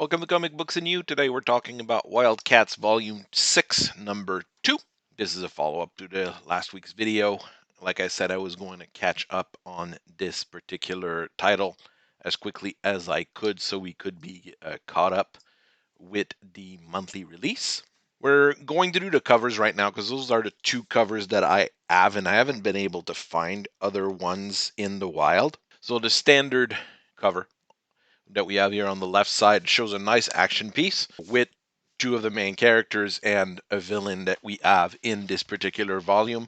welcome to Comic Books and You. Today we're talking about WildC.A.T.S Volume 6, Number 2. This is a follow-up to the last week's video. Like I said, I was going to catch up on this particular title as quickly as I could so we could be caught up with the monthly release. We're going to do the covers right now because those are the two covers that I have, and I haven't been able to find other ones in the wild. So the standard cover that we have here on the left side shows a nice action piece with two of the main characters and a villain that we have in this particular volume.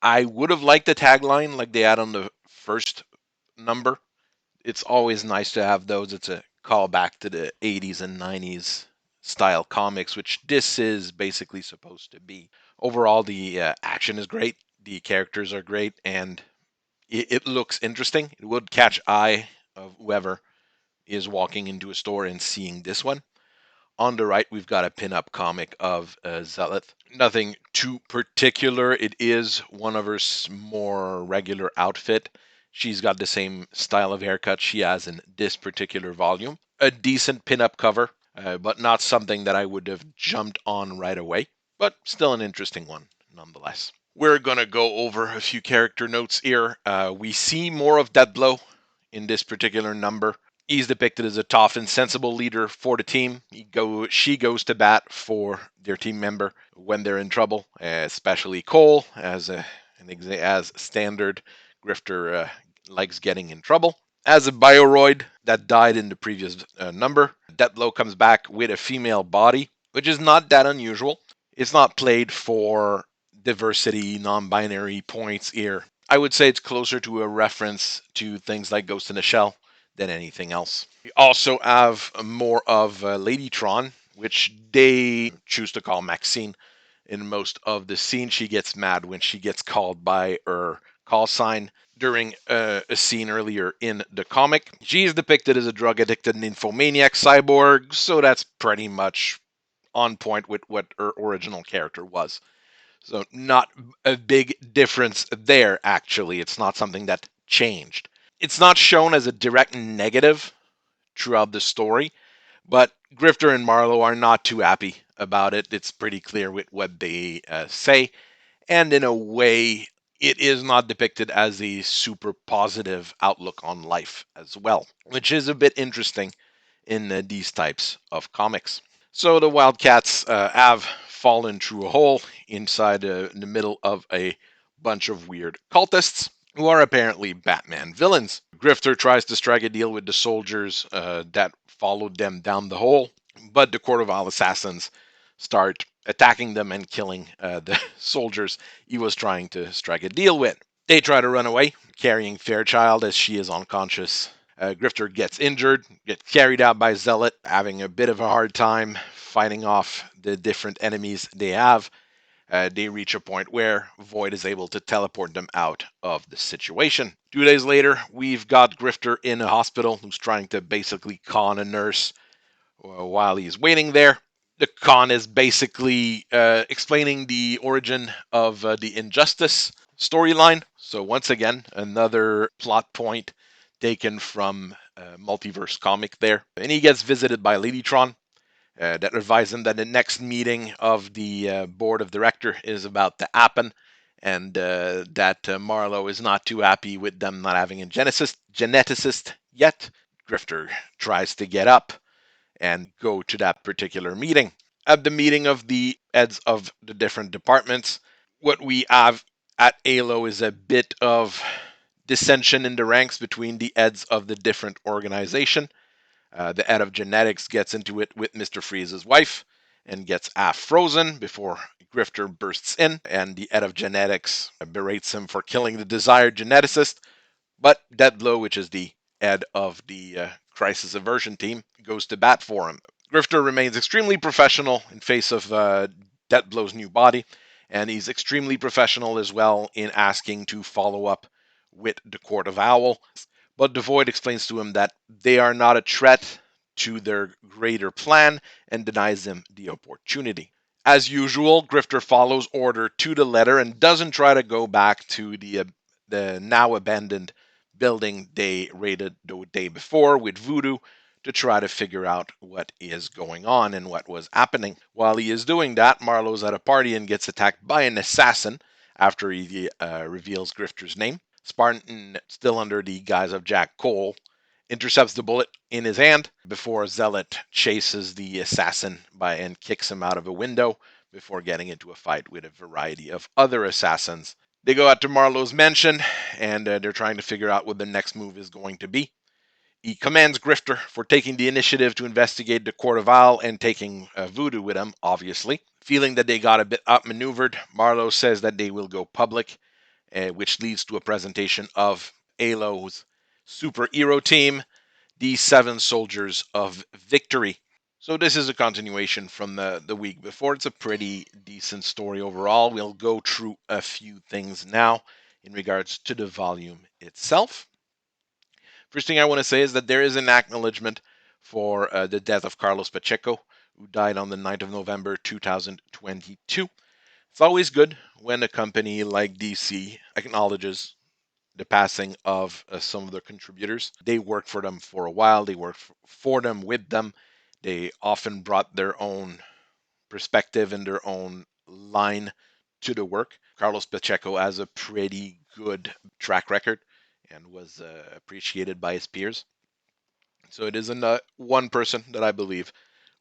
I would have liked the tagline like they had on the first number. It's always nice to have those. It's a callback to the 80s and 90s style comics, which this is basically supposed to be. Overall, the action is great. The characters are great, and it looks interesting. It would catch eye of whoever is walking into a store and seeing this one. On the right, we've got a pin-up comic of Zealot. Nothing too particular. It is one of her more regular outfit. She's got the same style of haircut she has in this particular volume. A decent pin-up cover, but not something that I would have jumped on right away. But still an interesting one, nonetheless. We're going to go over a few character notes here. We see more of Deathblow in this particular number. He's depicted as a tough and sensible leader for the team. She goes to bat for their team member when they're in trouble, especially Cole, as standard. Grifter likes getting in trouble. As a Bioroid that died in the previous number, Deathblow comes back with a female body, which is not that unusual. It's not played for diversity, non-binary points here. I would say it's closer to a reference to things like Ghost in the Shell than anything else. We also have more of Ladytron, which they choose to call Maxine. In most of the scene, she gets mad when she gets called by her call sign during a scene earlier in the comic. She is depicted as a drug-addicted nymphomaniac cyborg, so that's pretty much on point with what her original character was. So not a big difference there, actually. It's not something that changed. It's not shown as a direct negative throughout the story, but Grifter and Marlowe are not too happy about it. It's pretty clear with what they say, and in a way, it is not depicted as a super positive outlook on life as well, which is a bit interesting in these types of comics. So the Wildcats have fallen through a hole inside in the middle of a bunch of weird cultists who are apparently Batman villains. Grifter tries to strike a deal with the soldiers that followed them down the hole, but the Court of All Assassins start attacking them and killing the soldiers he was trying to strike a deal with. They try to run away, carrying Fairchild as she is unconscious. Grifter gets injured, gets carried out by Zealot, having a bit of a hard time fighting off the different enemies they have. They reach a point where Void is able to teleport them out of the situation. 2 days later, we've got Grifter in a hospital who's trying to basically con a nurse while he's waiting there. The con is basically explaining the origin of the Injustice storyline. So once again, another plot point taken from Multiverse comic there. And he gets visited by Ladytron, that advise him that the next meeting of the board of director is about to happen, and that Marlowe is not too happy with them not having a geneticist yet. Grifter tries to get up and go to that particular meeting. At the meeting of the heads of the different departments, what we have at ALO is a bit of dissension in the ranks between the heads of the different organization. The head of genetics gets into it with Mr. Freeze's wife and gets half frozen before Grifter bursts in, and the head of genetics berates him for killing the desired geneticist. But Deathblow, which is the head of the crisis aversion team, goes to bat for him. Grifter remains extremely professional in face of Deathblow's new body, and he's extremely professional as well in asking to follow up with the Court of Owl. But the Void explains to him that they are not a threat to their greater plan and denies him the opportunity. As usual, Grifter follows order to the letter and doesn't try to go back to the now abandoned building they raided the day before with Voodoo to try to figure out what is going on and what was happening. While he is doing that, Marlowe's at a party and gets attacked by an assassin after he reveals Grifter's name. Spartan, still under the guise of Jack Cole, intercepts the bullet in his hand before Zealot chases the assassin and kicks him out of a window before getting into a fight with a variety of other assassins. They go out to Marlowe's mansion, and they're trying to figure out what the next move is going to be. He commands Grifter for taking the initiative to investigate the Court of Owls and taking Voodoo with him, obviously. Feeling that they got a bit outmaneuvered, Marlowe says that they will go public, which leads to a presentation of Alo's superhero team, the Seven Soldiers of Victory. So this is a continuation from the week before. It's a pretty decent story overall. We'll go through a few things now in regards to the volume itself. First thing I want to say is that there is an acknowledgement for the death of Carlos Pacheco, who died on the 9th of November 2022. It's always good when a company like DC acknowledges the passing of some of their contributors. They worked for them for a while. They worked for them, with them. They often brought their own perspective and their own line to the work. Carlos Pacheco has a pretty good track record and was appreciated by his peers. So it isn't one person that I believe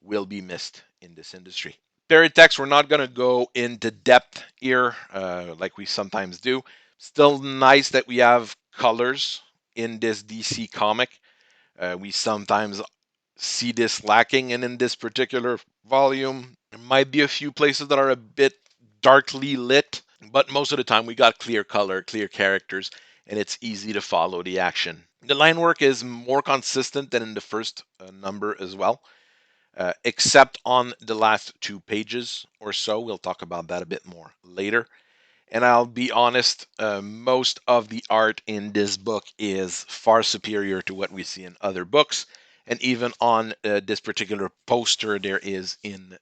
will be missed in this industry. Text, we're not going to go into depth here like we sometimes do. Still nice that we have colors in this DC comic. We sometimes see this lacking, and in this particular volume, there might be a few places that are a bit darkly lit, but most of the time we got clear color, clear characters, and it's easy to follow the action. The line work is more consistent than in the first number as well. Except on the last 2 pages or so. We'll talk about that a bit more later. And I'll be honest, most of the art in this book is far superior to what we see in other books. And even on this particular poster there is in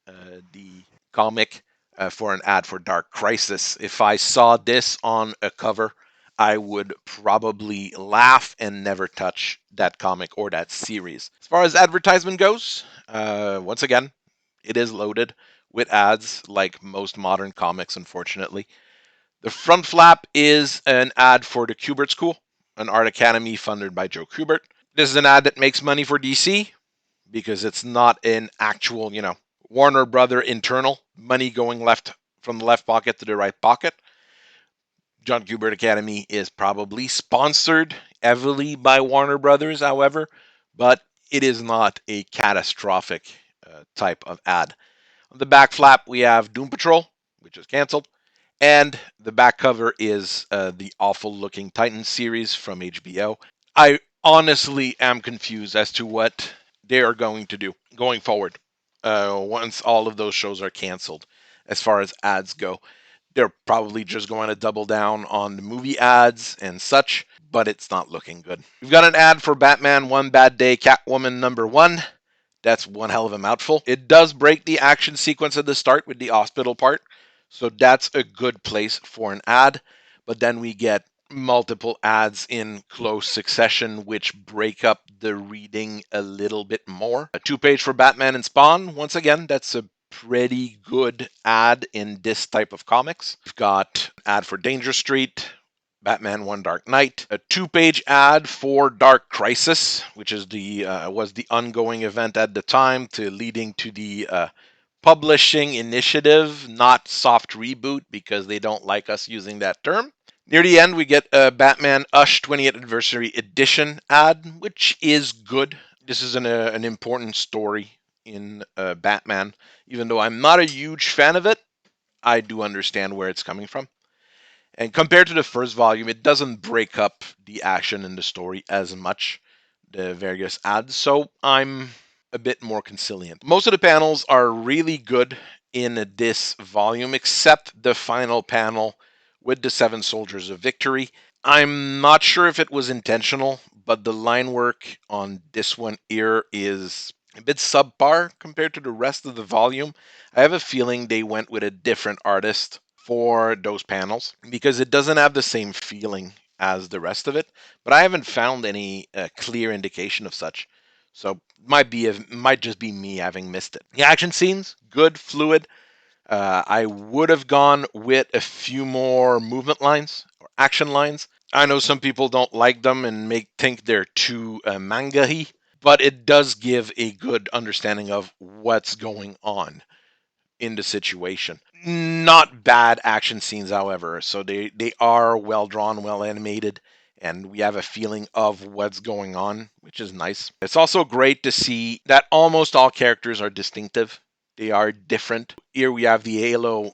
the comic for an ad for Dark Crisis. If I saw this on a cover, I would probably laugh and never touch that comic or that series. As far as advertisement goes, once again, it is loaded with ads like most modern comics, unfortunately. The front flap is an ad for the Kubert School, an art academy funded by Joe Kubert. This is an ad that makes money for DC because it's not an actual, Warner Brother internal money going left from the left pocket to the right pocket. John Kubert Academy is probably sponsored heavily by Warner Brothers, however, but it is not a catastrophic type of ad. On the back flap, we have Doom Patrol, which is canceled, and the back cover is the awful-looking Titans series from HBO. I honestly am confused as to what they are going to do going forward once all of those shows are canceled as far as ads go. They're probably just going to double down on the movie ads and such, but it's not looking good. We've got an ad for Batman One Bad Day Catwoman #1. That's one hell of a mouthful. It does break the action sequence at the start with the hospital part, so that's a good place for an ad. But then we get multiple ads in close succession, which break up the reading a little bit more. A 2-page for Batman and Spawn. Once again, that's a pretty good ad in this type of comics. We've got an ad for Danger Street, Batman One Dark Knight, a 2-page ad for Dark Crisis, which is was the ongoing event at the time, leading to the publishing initiative, not soft reboot, because they don't like us using that term. Near the end, we get a Batman Ush 20th Anniversary Edition ad, which is good. This is an important story in Batman. Even though I'm not a huge fan of it, I do understand where it's coming from. And compared to the first volume, it doesn't break up the action in the story as much, the various ads, so I'm a bit more conciliant. Most of the panels are really good in this volume, except the final panel with the Seven Soldiers of Victory. I'm not sure if it was intentional, but the line work on this one here is a bit subpar compared to the rest of the volume. I have a feeling they went with a different artist for those panels because it doesn't have the same feeling as the rest of it, but I haven't found any clear indication of such. So might just be me having missed it. The action scenes, good, fluid. I would have gone with a few more movement lines or action lines. I know some people don't like them and think they're too manga-y, but it does give a good understanding of what's going on in the situation. Not bad action scenes, however. So they are well drawn, well animated, and we have a feeling of what's going on, which is nice. It's also great to see that almost all characters are distinctive. They are different. Here we have the Halo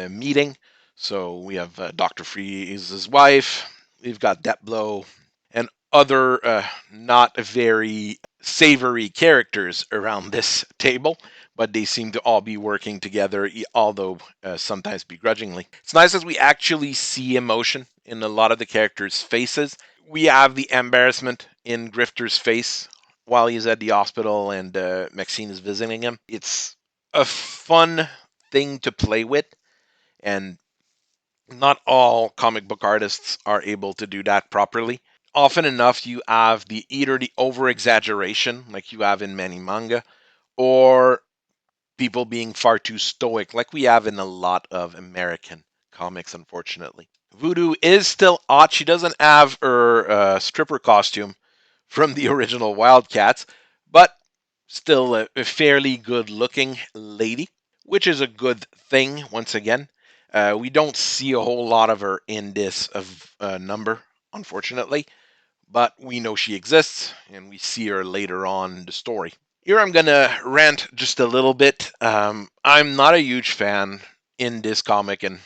meeting. So we have Dr. Freeze's wife. We've got Deathblow and other not very savory characters around this table, but they seem to all be working together, although sometimes begrudgingly. It's nice as we actually see emotion in a lot of the characters' faces. We have the embarrassment in Grifter's face while he's at the hospital and Maxine is visiting him. It's a fun thing to play with, and not all comic book artists are able to do that properly. Often enough, you have either the over exaggeration, like you have in many manga, or people being far too stoic, like we have in a lot of American comics, unfortunately. Voodoo is still hot. She doesn't have her stripper costume from the original Wildcats, but still a fairly good looking lady, which is a good thing, once again. We don't see a whole lot of her in this number, unfortunately, but we know she exists, and we see her later on in the story. Here I'm going to rant just a little bit. I'm not a huge fan in this comic and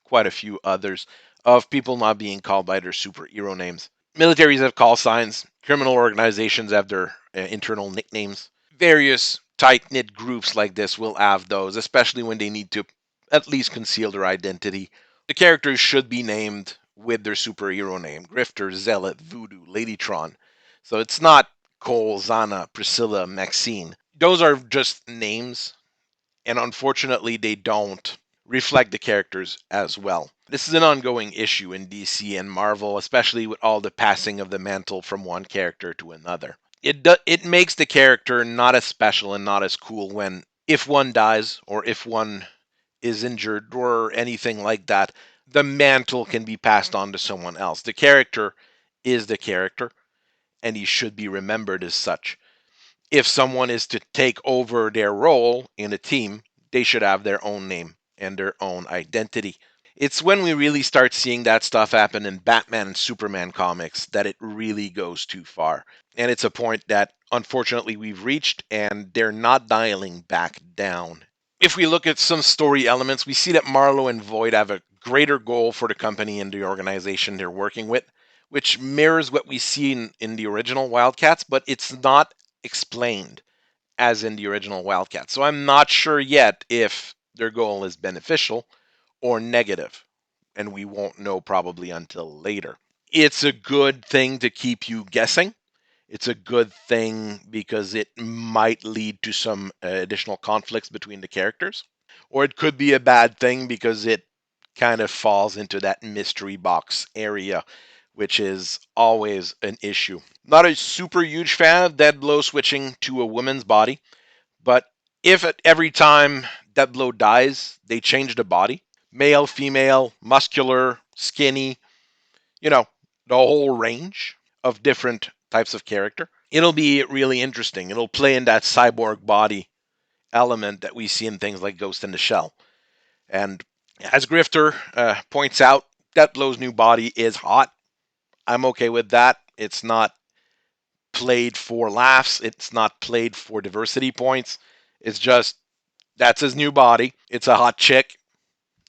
quite a few others of people not being called by their superhero names. Militaries have call signs, criminal organizations have their internal nicknames. Various tight knit groups like this will have those, especially when they need to at least conceal their identity. The characters should be named with their superhero name: Grifter, Zealot, Voodoo, Ladytron. So it's not Cole, Zana, Priscilla, Maxine. Those are just names, and unfortunately, they don't reflect the characters as well. This is an ongoing issue in DC and Marvel, especially with all the passing of the mantle from one character to another. It makes the character not as special and not as cool when, if one dies or if one is injured or anything like that, the mantle can be passed on to someone else. The character is the character, and he should be remembered as such. If someone is to take over their role in a team, they should have their own name and their own identity. It's when we really start seeing that stuff happen in Batman and Superman comics that it really goes too far. And it's a point that unfortunately we've reached, and they're not dialing back down. If we look at some story elements, we see that Marlowe and Void have a greater goal for the company and the organization they're working with, which mirrors what we see in the original Wildcats, but it's not explained as in the original Wildcats. So I'm not sure yet if their goal is beneficial or negative, and we won't know probably until later. It's a good thing to keep you guessing. It's a good thing because it might lead to some additional conflicts between the characters. Or it could be a bad thing because it kind of falls into that mystery box area, which is always an issue. Not a super huge fan of Deadblow switching to a woman's body, but if at every time Deadblow dies, they change the body, male, female, muscular, skinny, you know, the whole range of different types of character, it'll be really interesting. It'll play in that cyborg body element that we see in things like Ghost in the Shell. And as Grifter points out, Deathblow's new body is hot. I'm okay with that. It's not played for laughs. It's not played for diversity points. It's just that's his new body. It's a hot chick.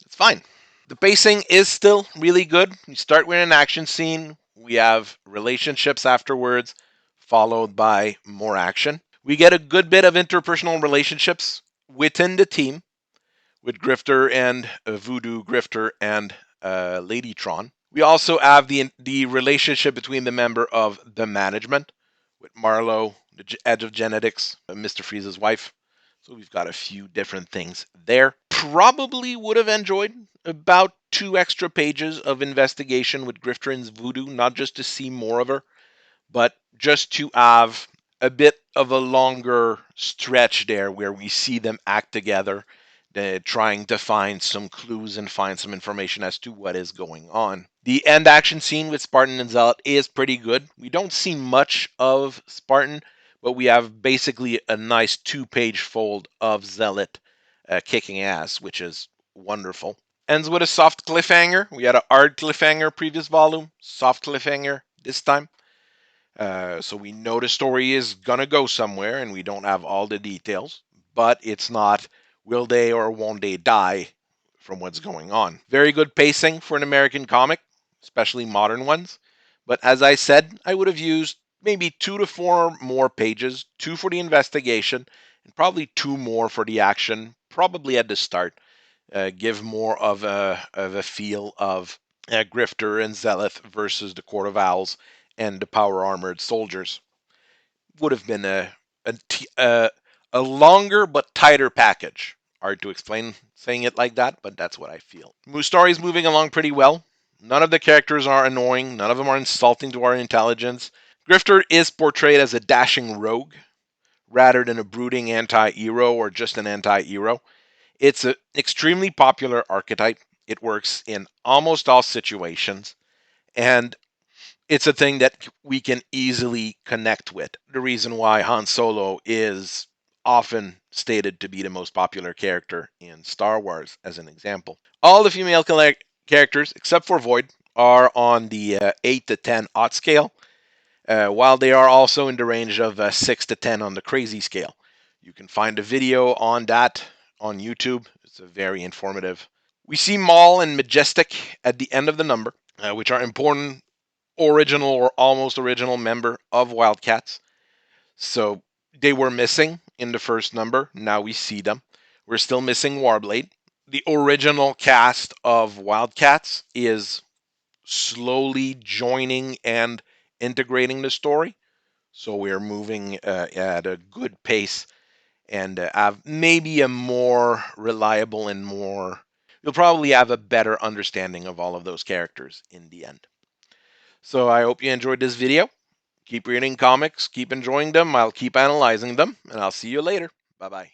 It's fine. The pacing is still really good. We start with an action scene. We have relationships afterwards, followed by more action. We get a good bit of interpersonal relationships within the team with Grifter and Voodoo, Grifter and Ladytron. We also have the relationship between the member of the management with Marlowe, the Edge of Genetics, Mr. Freeze's wife. So we've got a few different things there. Probably would have enjoyed about 2 extra pages of investigation with Grifter and Voodoo, not just to see more of her, but just to have a bit of a longer stretch there where we see them act together, trying to find some clues and find some information as to what is going on. The end action scene with Spartan and Zealot is pretty good. We don't see much of Spartan, but we have basically a nice 2-page fold of Zealot kicking ass, which is wonderful. Ends with a soft cliffhanger. We had a hard cliffhanger previous volume, soft cliffhanger this time. So we know the story is gonna go somewhere, and we don't have all the details. But it's not will they or won't they die from what's going on. Very good pacing for an American comic, especially modern ones. But as I said, I would have used maybe 2 to 4 more pages, 2 for the investigation, and probably 2 more for the action, probably at the start. Give more of a feel of Grifter and Zealot versus the Court of Owls and the power armored soldiers. Would have been a longer but tighter package. Hard to explain saying it like that, but that's what I feel. Story is moving along pretty well. None of the characters are annoying. None of them are insulting to our intelligence. Grifter is portrayed as a dashing rogue rather than a brooding anti-hero or just an anti-hero. It's an extremely popular archetype. It works in almost all situations, and it's a thing that we can easily connect with. The reason why Han Solo is often stated to be the most popular character in Star Wars, as an example. All the female characters, except for Void, are on the 8 to 10 odd scale, while they are also in the range of 6 to 10 on the crazy scale. You can find a video on that on YouTube. It's a very informative. We see Maul and Majestic at the end of the number, which are important original or almost original member of Wildcats. So they were missing in the first number. Now we see them. We're still missing Warblade. The original cast of Wildcats is slowly joining and integrating the story. So we're moving at a good pace and have maybe a more reliable and more. You'll probably have a better understanding of all of those characters in the end. So I hope you enjoyed this video. Keep reading comics, keep enjoying them. I'll keep analyzing them, and I'll see you later. Bye bye.